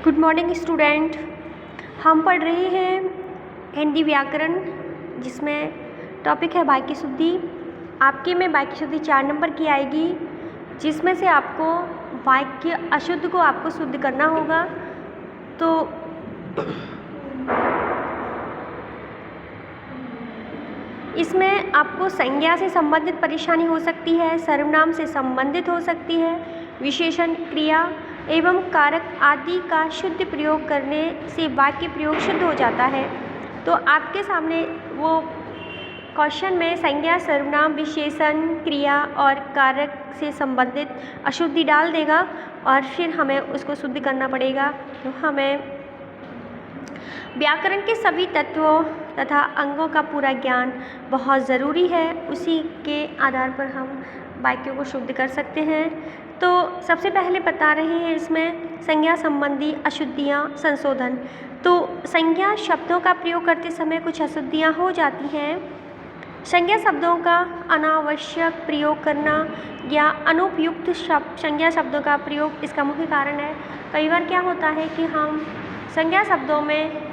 Good morning student. हम पढ़ रहे हैं हिंदी व्याकरण, जिसमें टॉपिक है वाक्य शुद्धि। आपके में वाक्य शुद्धि 4 नंबर की आएगी, जिसमें से आपको वाक्य अशुद्ध को आपको शुद्ध करना होगा। तो इसमें आपको संज्ञा से संबंधित परेशानी हो सकती है, सर्वनाम से संबंधित हो सकती है, विशेषण, क्रिया एवं कारक आदि का शुद्ध प्रयोग करने से वाक्य प्रयोग शुद्ध हो जाता है। तो आपके सामने वो क्वेश्चन में संज्ञा, सर्वनाम, विशेषण, क्रिया और कारक से संबंधित अशुद्धि डाल देगा और फिर हमें उसको शुद्ध करना पड़ेगा। तो हमें व्याकरण के सभी तत्वों तथा अंगों का पूरा ज्ञान बहुत ज़रूरी है। उसी के आधार पर हम वाक्यों को शुद्ध कर सकते हैं। तो सबसे पहले बता रहे हैं इसमें संज्ञा संबंधी अशुद्धियाँ, संशोधन। तो संज्ञा शब्दों का प्रयोग करते समय कुछ अशुद्धियाँ हो जाती हैं। संज्ञा शब्दों का अनावश्यक प्रयोग करना या अनुपयुक्त संज्ञा शब्दों का प्रयोग इसका मुख्य कारण है। कई बार क्या होता है कि हम संज्ञा शब्दों में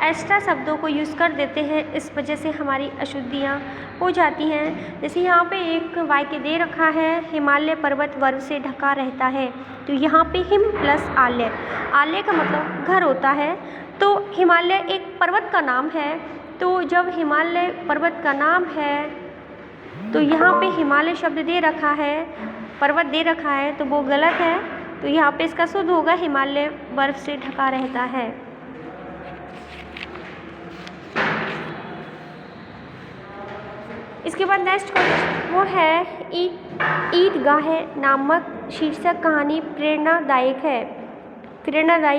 एक्स्ट्रा शब्दों को यूज़ कर देते हैं, इस वजह से हमारी अशुद्धियाँ हो जाती हैं। जैसे यहाँ पे एक वाक्य दे रखा है, हिमालय पर्वत बर्फ से ढका रहता है। तो यहाँ पे हिम प्लस आलय, आलय का मतलब घर होता है। तो हिमालय एक पर्वत का नाम है। तो जब हिमालय पर्वत का नाम है तो यहाँ पे हिमालय शब्द दे रखा है, पर्वत दे रखा है, तो वो गलत है। तो यहाँ पे इसका शुद्ध होगा हिमालय बर्फ से ढका रहता है। इसके बाद नेक्स्ट क्वेश्चन वो है ईदगाह नामक शीर्षक कहानी प्रेरणादायी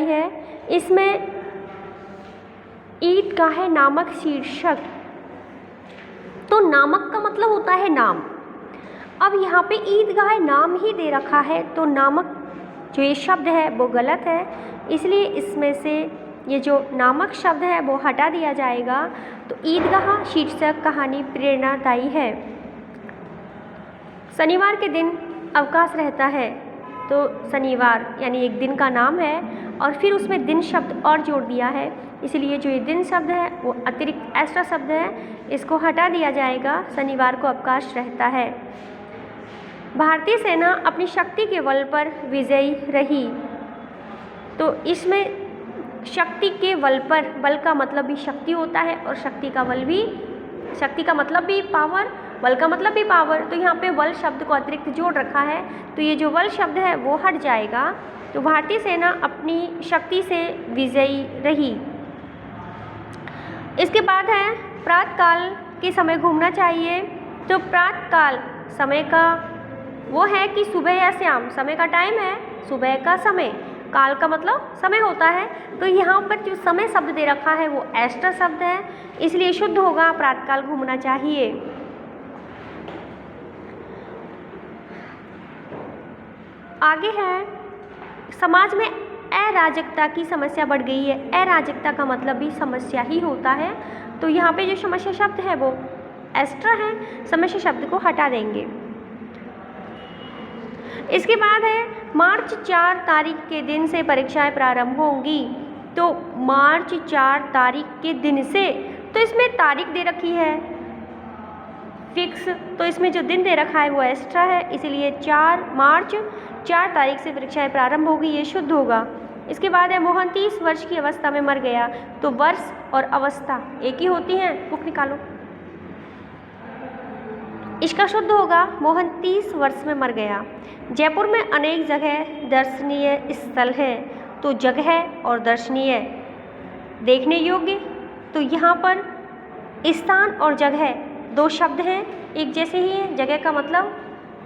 है। इसमें ईदगाह नामक शीर्षक, तो नामक का मतलब होता है नाम। अब यहाँ पे ईदगाह नाम ही दे रखा है, तो नामक जो ये शब्द है वो गलत है, इसलिए इसमें से ये जो नामक शब्द है वो हटा दिया जाएगा। तो ईदगाह शीर्षक कहानी प्रेरणादायी है। शनिवार के दिन अवकाश रहता है, तो शनिवार यानी एक दिन का नाम है और फिर उसमें दिन शब्द और जोड़ दिया है, इसलिए जो ये दिन शब्द है वो अतिरिक्त एक्स्ट्रा शब्द है, इसको हटा दिया जाएगा। शनिवार को अवकाश रहता है। भारतीय सेना अपनी शक्ति के बल पर विजयी रही। तो इसमें शक्ति के बल पर, बल का मतलब भी शक्ति होता है और शक्ति का बल भी, शक्ति का मतलब भी पावर, बल का मतलब भी पावर। तो यहाँ पे बल शब्द को अतिरिक्त जोड़ रखा है, तो ये जो बल शब्द है वो हट जाएगा। तो भारतीय सेना अपनी शक्ति से विजयी रही। इसके बाद है प्रातःकाल के समय घूमना चाहिए। तो प्रातःकाल समय का वो है कि सुबह या शाम, समय का टाइम है, सुबह का समय, काल का मतलब समय होता है। तो यहाँ पर जो समय शब्द दे रखा है वो एक्स्ट्रा शब्द है, इसलिए शुद्ध होगा प्रातःकाल घूमना चाहिए। आगे है समाज में अराजकता की समस्या बढ़ गई है। अराजकता का मतलब भी समस्या ही होता है, तो यहाँ पे जो समस्या शब्द है वो एक्स्ट्रा है, समस्या शब्द को हटा देंगे। इसके बाद है मार्च 4 तारीख के दिन से परीक्षाएं प्रारंभ होंगी। तो मार्च 4 तारीख के दिन से, तो इसमें तारीख दे रखी है फिक्स, तो इसमें जो दिन दे रखा है वो एक्स्ट्रा है, इसीलिए मार्च 4 तारीख से परीक्षाएं प्रारंभ होगी, ये शुद्ध होगा। इसके बाद है मोहन 30 वर्ष की अवस्था में मर गया। तो वर्ष और अवस्था एक ही होती हैं, बुक निकालो। इसका शुद्ध होगा मोहन 30 वर्ष में मर गया। जयपुर में अनेक जगह दर्शनीय स्थल हैं। तो जगह और दर्शनीय देखने योग्य, तो यहाँ पर स्थान और जगह दो शब्द हैं, एक जैसे ही है। जगह का मतलब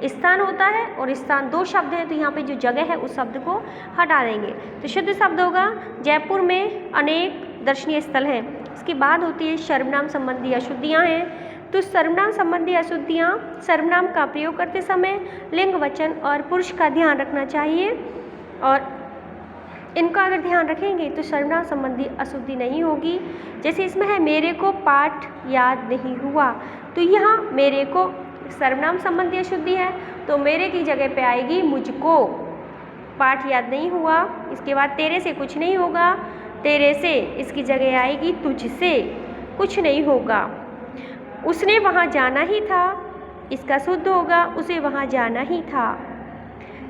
स्थान होता है और स्थान दो शब्द हैं, तो यहाँ पे जो जगह है उस शब्द को हटा देंगे। तो शुद्ध शब्द होगा जयपुर में अनेक दर्शनीय स्थल हैं। इसके बाद होती है सर्वनाम संबंधी अशुद्धियाँ हैं। तो सर्वनाम संबंधी अशुद्धियाँ, सर्वनाम का प्रयोग करते समय लिंग, वचन और पुरुष का ध्यान रखना चाहिए, और इनका अगर ध्यान रखेंगे तो सर्वनाम संबंधी अशुद्धि नहीं होगी। जैसे इसमें है मेरे को पाठ याद नहीं हुआ, तो यहाँ मेरे को सर्वनाम संबंधी अशुद्धि है, तो मेरे की जगह पे आएगी मुझको। पाठ याद नहीं हुआ। इसके बाद तेरे से कुछ नहीं होगा, तेरे से इसकी जगह आएगी तुझसे कुछ नहीं होगा। उसने वहाँ जाना ही था, इसका शुद्ध होगा उसे वहाँ जाना ही था।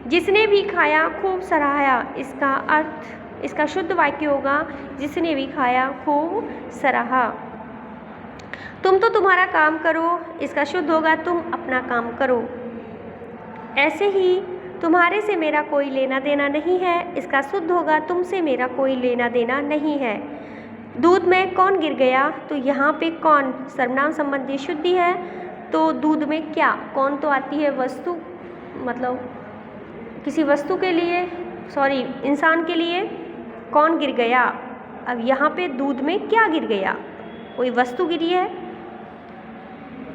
जिसने भी खाया खूब सराहा, इसका अर्थ, इसका शुद्ध वाक्य होगा जिसने भी खाया खूब सराहा। तुम तो तुम्हारा काम करो, इसका शुद्ध होगा तुम अपना काम करो। ऐसे ही तुम्हारे से मेरा कोई लेना देना नहीं है, इसका शुद्ध होगा तुमसे मेरा कोई लेना देना नहीं है। दूध में कौन गिर गया, तो यहाँ पे कौन सर्वनाम संबंधी शुद्धि है, तो दूध में क्या, कौन तो आती है वस्तु, मतलब किसी वस्तु के लिए, सॉरी इंसान के लिए कौन गिर गया। अब यहाँ पे दूध में क्या गिर गया, कोई वस्तु गिरी है।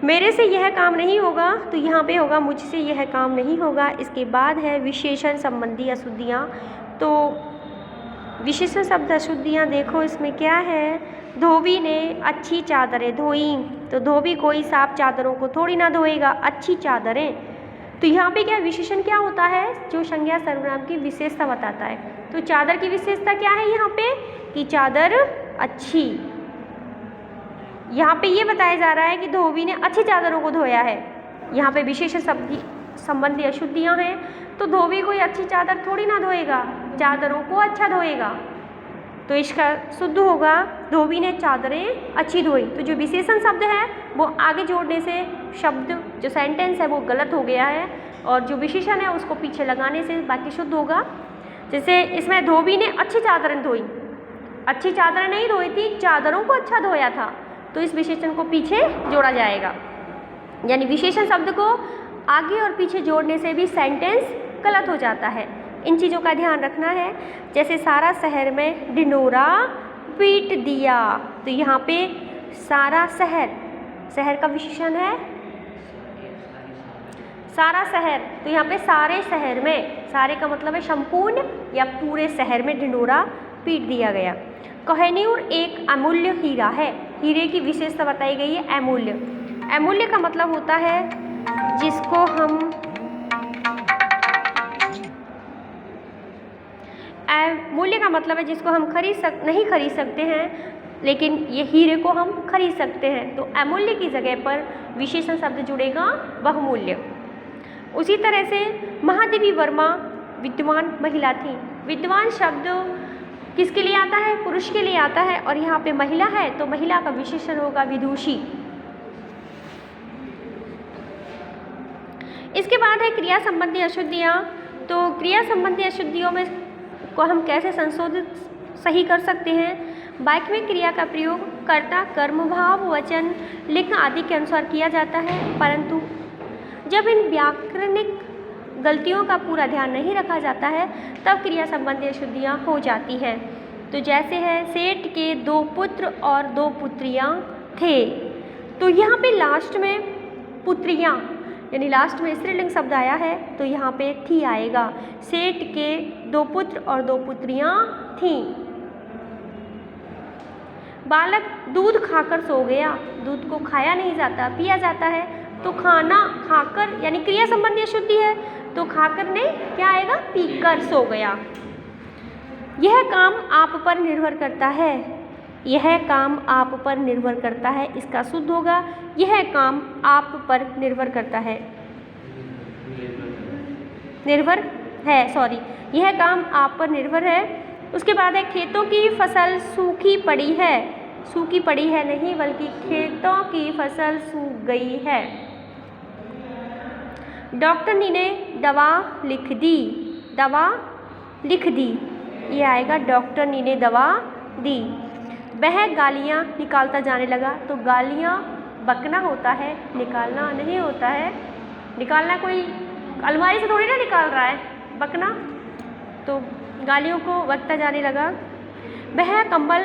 मेरे से यह काम नहीं होगा, तो यहाँ पे होगा मुझसे यह काम नहीं होगा। इसके बाद है विशेषण संबंधी अशुद्धियाँ। तो विशेषण शब्द अशुद्धियाँ देखो इसमें क्या है। धोबी ने अच्छी चादरें धोई, तो धोबी कोई साफ चादरों को थोड़ी ना धोएगा, अच्छी चादरें। तो यहाँ पे क्या विशेषण क्या होता है, जो संज्ञा सर्वनाम की विशेषता बताता है। तो चादर की विशेषता क्या है यहाँ पे, कि चादर अच्छी। यहाँ पे ये बताया जा रहा है कि धोबी ने अच्छी चादरों को धोया है। यहाँ पे विशेषण शब्द संबंधी अशुद्धियाँ हैं, तो धोबी कोई अच्छी चादर थोड़ी ना धोएगा, चादरों को अच्छा धोएगा। तो इसका शुद्ध होगा धोबी ने चादरें अच्छी धोई। तो जो विशेषण शब्द है वो आगे जोड़ने से शब्द, जो सेंटेंस है वो गलत हो गया है, और जो विशेषण है उसको पीछे लगाने से बाकी शुद्ध होगा। जैसे इसमें धोबी ने अच्छी चादरें धोई, अच्छी चादरें नहीं धोई थी, चादरों को अच्छा धोया था, तो इस विशेषण को पीछे जोड़ा जाएगा। यानी विशेषण शब्द को आगे और पीछे जोड़ने से भी सेंटेंस गलत हो जाता है। इन चीज़ों का ध्यान रखना है। जैसे सारा शहर में ढिंढोरा पीट दिया, तो यहाँ पे सारा शहर, शहर का विशेषण है सारा शहर, तो यहाँ पे सारे शहर में, सारे का मतलब है संपूर्ण या पूरे शहर में ढिंढोरा पीट दिया गया। कोहिनूर एक अमूल्य हीरा है, हीरे की विशेषता बताई गई है अमूल्य। अमूल्य का मतलब होता है जिसको हम, मूल्य का मतलब है जिसको हम नहीं खरीद सकते हैं, लेकिन ये हीरे को हम खरीद सकते हैं। तो अमूल्य की जगह पर विशेषण शब्द जुड़ेगा बहुमूल्य। उसी तरह से महादेवी वर्मा विद्वान महिला थी। विद्वान शब्द किसके लिए आता है, पुरुष के लिए आता है, और यहाँ पे महिला है तो महिला का विशेषण होगा विदुषी। इसके बाद है क्रिया संबंधी अशुद्धियाँ। तो क्रिया संबंधी अशुद्धियों में को हम कैसे संशोधित सही कर सकते हैं। वाक्य में क्रिया का प्रयोग कर्ता, कर्म, भाव, वचन, लिंग आदि के अनुसार किया जाता है, परंतु जब इन व्याकरणिक गलतियों का पूरा ध्यान नहीं रखा जाता है तब क्रिया संबंधी अशुद्धियाँ हो जाती हैं। तो जैसे है सेठ के 2 पुत्र और 2 पुत्रियाँ थे, तो यहाँ पे लास्ट में पुत्रियाँ, यानी लास्ट में स्त्रीलिंग शब्द आया है, तो यहाँ पे थी आएगा। सेठ के 2 पुत्र और 2 पुत्रियाँ थीं। बालक दूध खाकर सो गया, दूध को खाया नहीं जाता, पिया जाता है, तो खाना खाकर, यानी क्रिया संबंधी अशुद्धि है, तो खाकर ने क्या आएगा, पीकर सो गया। यह काम आप पर निर्भर करता है, यह काम आप पर निर्भर करता है, इसका शुद्ध होगा यह काम आप पर निर्भर करता है, निर्भर है, सॉरी, यह काम आप पर निर्भर है। उसके बाद है खेतों की फसल सूखी पड़ी है, सूखी पड़ी है नहीं बल्कि खेतों की फसल सूख गई है। डॉक्टरनी ने दवा लिख दी, दवा लिख दी, ये आएगा डॉक्टरनी ने दवा दी। वह गालियाँ निकालता जाने लगा, तो गालियाँ बकना होता है, निकालना नहीं होता है। निकालना कोई अलमारी से थोड़ी ना निकाल रहा है, बकना, तो गालियों को बकता जाने लगा। वह कंबल